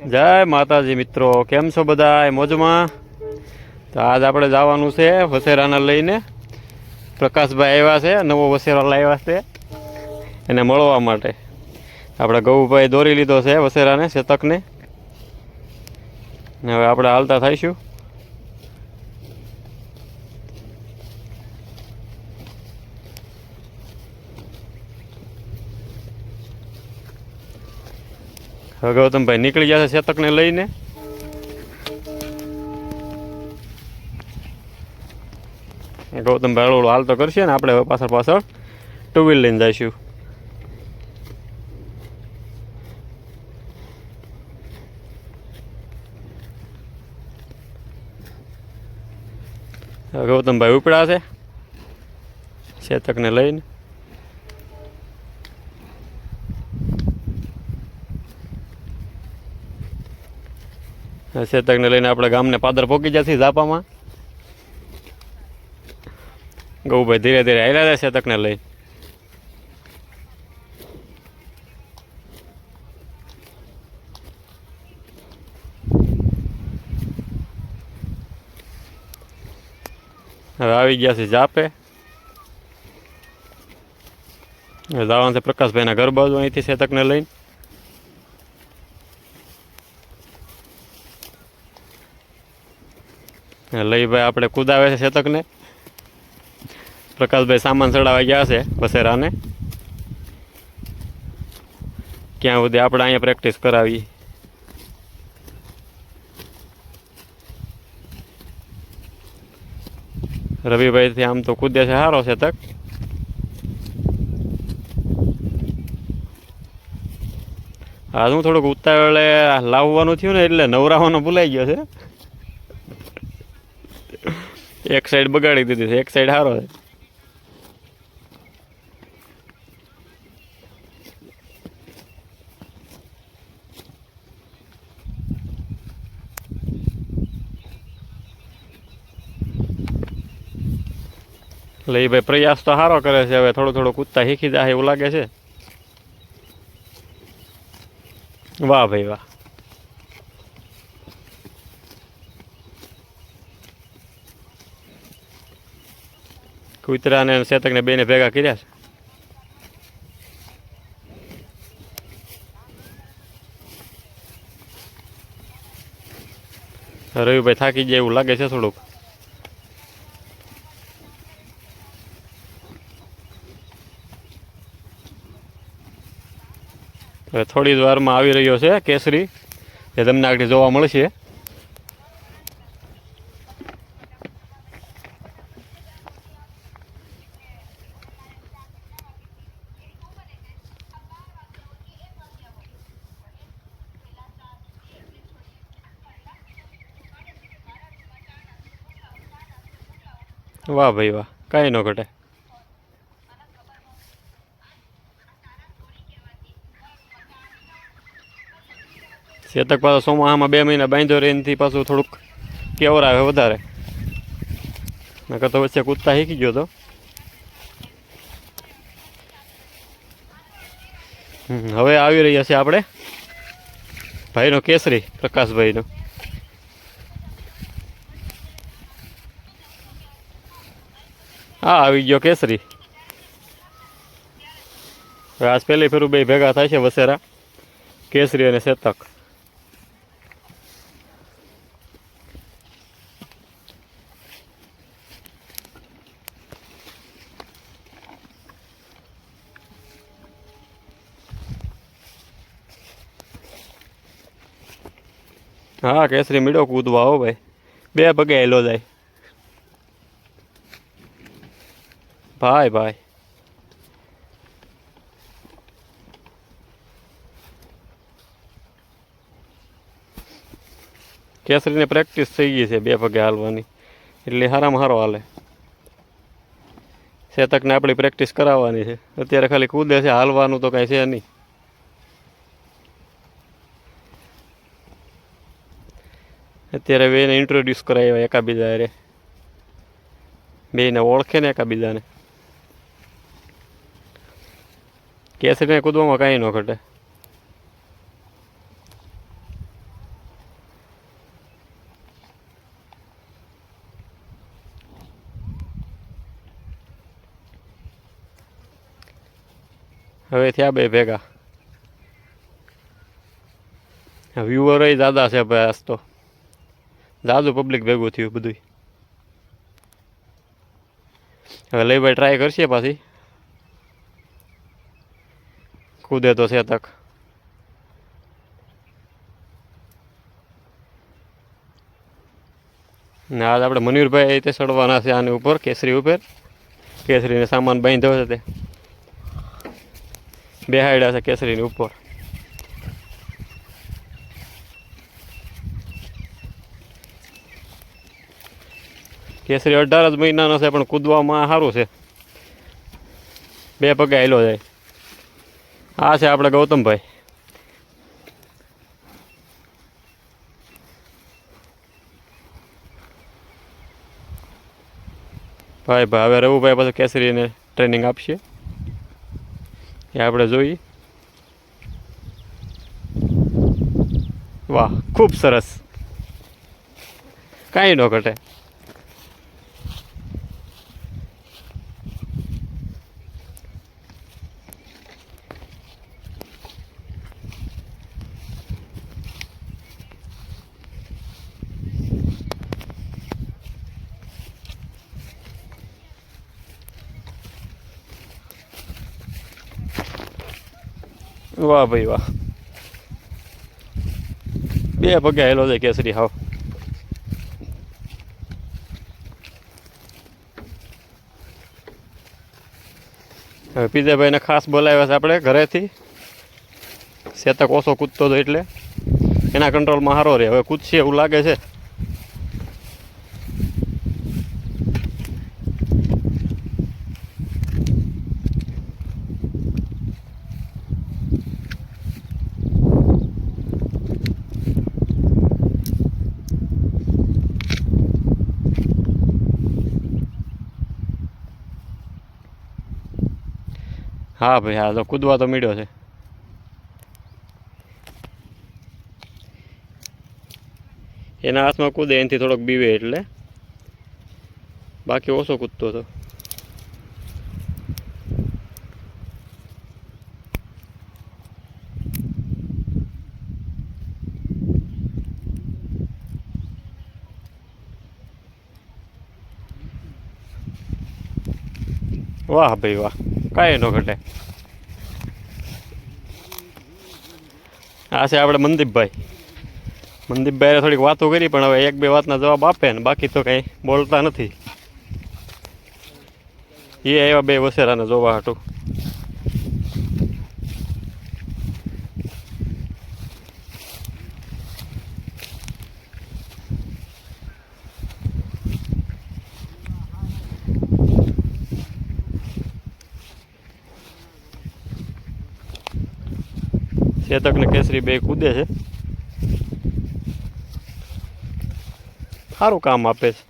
જય માતાજી મિત્રો, કેમ છો બધા? મોજમાં? તો આજ આપણે જવાનું છે વસેરાને લઈને. પ્રકાશભાઈ આવ્યા છે, નવો વસેરો લાવ્યા છે એને મળવા માટે. આપણે ગૌભાઈ દોરી લીધો છે વસેરાને, શેતકને. હવે આપણે હાલતા થઈશું. હવે ગૌતમભાઈ નીકળી જશે શેતકને લઈને. ગૌતમભાઈ હળવું હાલતો કરશે ને આપણે પાછળ પાછળ ટુ વ્હીલ લઈને જઈશું. ગૌતમભાઈ ઉપડ્યા છે શેતકને લઈને. શેતકને લઈને આપણે ગામને પાદર પોકી જશે ઝાપામાં. ગૌભાઈ ધીરે ધીરે હાલ્યા જાય શેતકને લઈ. હવે આવી ગયા છે ઝાપે. હવે જવાનું છે પ્રકાશભાઈના ઘર બાજુ અહીંથી શેતકને લઈને. લઈ ભાઈ આપણે કુદાવે છે શેતકને. પ્રકાશભાઈ સામાન ચડાવવા ગયા છે વસેરાને. ક્યાં સુધી આપણે અહીંયા પ્રેક્ટિસ કરાવી. રવિભાઈથી આમ તો કૂદે છે સારો શેતક. હા, હું થોડુંક ઉતાવળે લાવવાનું થયું ને એટલે નવરાવાનો ભૂલાઈ ગયો છે. એક સાઈડ બગાડી દીધી છે, એક સાઈડ સારો છે. એટલે એ ભાઈ પ્રયાસ તો સારો કરે છે. હવે થોડું થોડું કૂદતા શીખી જાય એવું લાગે છે. વાહ ભાઈ વાહ. કૂતરા અને શેતકને બેને ભેગા કર્યા છે. રવિભાઈ થાકી જાય એવું લાગે છે થોડુંક. હવે થોડી જ વારમાં આવી રહ્યો છે કેસરી, જે તમને આગળ જોવા મળશે. વાહ ભાઈ વાહ, કાંઈ ન ઘટે. શેતક પાછો ચોમાસામાં 2 મહિના બાંધ્યો રહે એનાથી પાછું થોડુંક કેવર આવે વધારે. નકર તો વચ્ચે કૂદતા શીખી ગયો તો. હવે આવી રહ્યા છે આપણે ભાઈનો કેસરી, પ્રકાશભાઈનો. હા, આવી ગયો કેસરી. આજ પહેલી ફેરું બે ભેગા થાય છે વસેરા, કેસરી અને શેતક. હા, કેસરી મીડો કૂદવા હો ભાઈ, 2 પગે હેલો જાય. ભાઈ ભાઈ કેસરીને પ્રેક્ટિસ થઈ ગઈ છે 2 પગે હાલવાની, એટલે સારામાં સારો હાલે. શેતકને આપણી પ્રેક્ટિસ કરાવવાની છે. અત્યારે ખાલી કૂદે છે, હાલવાનું તો કાંઈ છે નહીં. અત્યારે બેને ઇન્ટ્રોડ્યુસ કરાવ્યા એકાબીજા રે, બેને ઓળખે ને એકાબીજાને. કેસરીને કૂદવામાં કાંઈ ન ઘટે. હવે થયા બે ભેગા. વ્યુઅર દાદા છે ભાઈ, આજ તો દાદુ પબ્લિક ભેગું થયું બધું. હવે લઈ ભાઈ ટ્રાય કરશે પાછી, કૂદે તો છે તક. ને આજ આપણે મનીરભાઈ તે ચડવાના છે આની ઉપર, કેસરી ઉપર. કેસરીને સામાન બાંધ્યો છે તે બેહાડ્યા છે કેસરીની ઉપર. કેસરી 18 જ મહિનાનો છે પણ કૂદવામાં સારું છે, બે પગે હાલ્યો જાય. આ છે આપણે ગૌતમભાઈ. ભાઈ હવે રવુભાઈ પાછું કેસરીને ટ્રેનિંગ આપશે એ આપણે જોઈએ. વાહ, ખૂબ સરસ, કાંઈ ન ઘટે. વાહ ભાઈ વાહ, બે પગે હેલો છે કેસરી હાવ. હવે પીઝાભાઈને ખાસ બોલાવ્યા છે આપણે ઘરેથી. શેતક ઓછો કૂદતો હતો એટલે એના કંટ્રોલમાં સારો રહે. હવે કૂદશે એવું લાગે છે. હા ભાઈ હા, તો કૂદવા તો મળ્યો છે. એના હાથમાં કૂદે એનાથી થોડોક બીવે એટલે, બાકી ઓછો કૂદતો હતો. વાહ ભાઈ વાહ, કાંઈ ન ઘટે. આ છે આપણે મનદીપભાઈ. મનદીપભાઈ થોડીક વાતો કરી પણ હવે એક બે વાતના જવાબ આપે ને બાકી તો કંઈ બોલતા નથી. એ આવ્યા બે વસેરાને જોવા હાટું. ચેતક ને કેસરી બે કૂદે છે, સારું કામ આપે છે.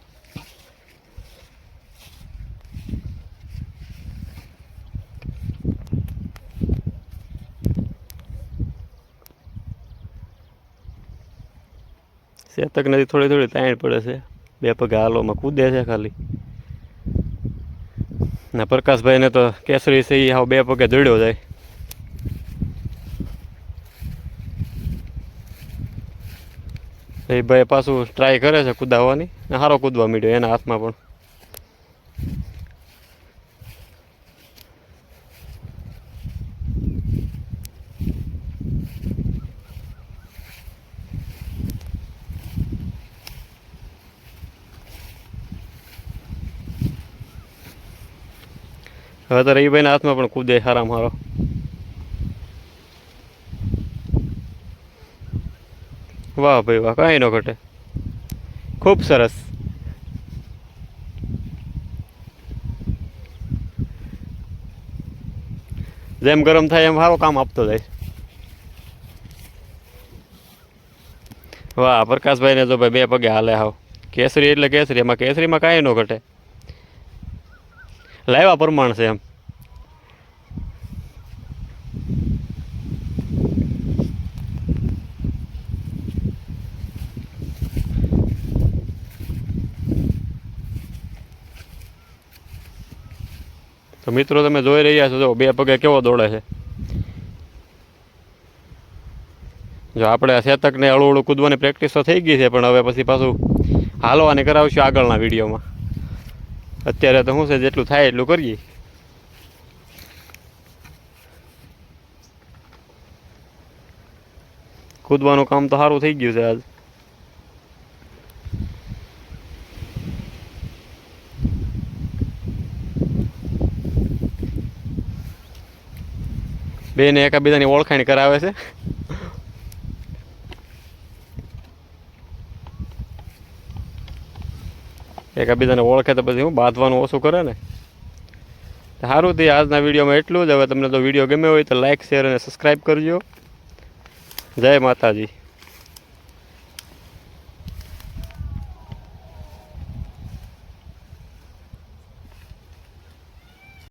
ચેતક નથી થોડી થોડી તાણ પડે છે, બે પગે હાલોમાં કૂદે છે ખાલી. ને પ્રકાશભાઈને તો કેસરી છે એ હાવ બે પગે દોડ્યો જાય. એ ભાઈ પાછું ટ્રાય કરે છે કૂદાવાની, સારો કૂદવા માંડ્યો એના હાથમાં પણ. હવે તો રવિભાઈના હાથમાં પણ કૂદે સારામાં સારો. વાહ ભાઈ વાહ, કાંઈ ન ઘટે, ખૂબ સરસ. જેમ ગરમ થાય એમ સારું કામ આપતો જાય. વાહ, પ્રકાશભાઈને જો ભાઈ બે પગે હાલે હાવ. કેસરી એટલે કેસરી, એમાં કેસરીમાં કાંઈ ન ઘટે, લાવ્યા પ્રમાણ છે એમ. તો મિત્રો તમે જોઈ રહ્યા છો, જો બે પગે કેવો દોડે છે. જો આપણે આ શેતકને હળવું હળવું કૂદવાની પ્રેક્ટિસ તો થઈ ગઈ છે, પણ હવે પછી પાછું હાલવાની કરાવશું આગળના વિડીયોમાં. અત્યારે તો શું છે, જેટલું થાય એટલું કરીએ. કૂદવાનું કામ તો સારું થઈ ગયું છે આજ. બેને એકાબીજાની ઓળખાણ કરાવે છે. એકાબીજાને ઓળખે તો પછી હું બાંધવાનું ઓછું કરે ને. સારું થી આજના વિડીયોમાં એટલું જ. હવે તમને તો વિડીયો ગમ્યો હોય તો લાઇક, શેર અને સબસ્ક્રાઈબ કરજો. જય માતાજી.